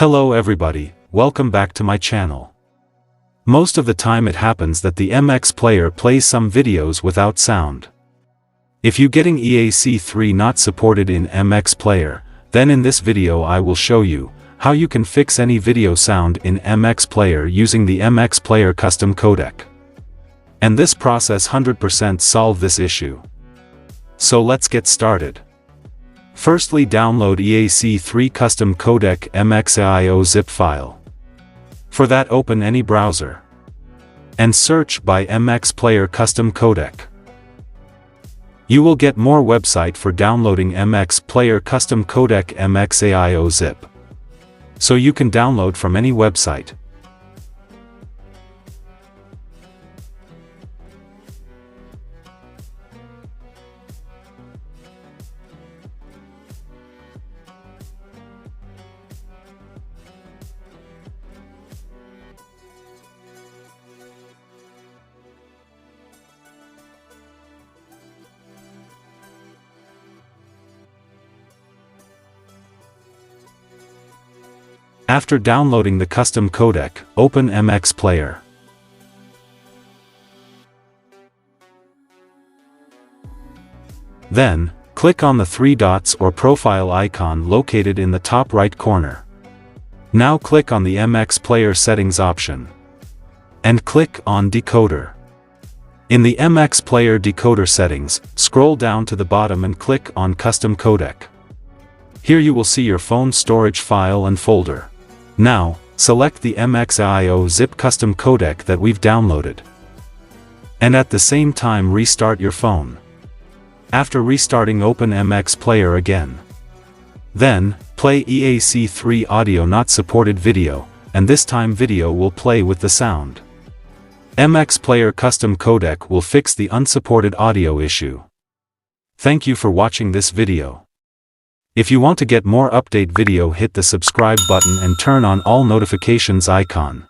Hello everybody, welcome back to my channel. Most of the time it happens that the MX player plays some videos without sound. If you getting EAC3 not supported in MX player, then in this video I will show you how you can fix any video sound in MX player using the MX player custom codec. And this process 100% solve this issue. So let's get started. Firstly, download EAC3 custom codec 𝐸𝐸 zip file. For that, open any browser and search by MX player custom codec. You will get more website for downloading MX player custom codec 𝐸𝐸 zip. So you can download from any website. After downloading the custom codec, open MX player. Then, click on the three dots or profile icon located in the top right corner. Now click on the MX player settings option and click on decoder. In the MX player decoder settings, scroll down to the bottom and click on custom codec. Here you will see your phone storage file and folder. Now, select the 𝐸𝐸 zip custom codec that we've downloaded. And at the same time restart your phone. After restarting, open MX player again. Then, play EAC3 audio not supported video, and this time video will play with the sound. MX player custom codec will fix the unsupported audio issue. Thank you for watching this video. If you want to get more update video, hit the subscribe button and turn on all notifications icon.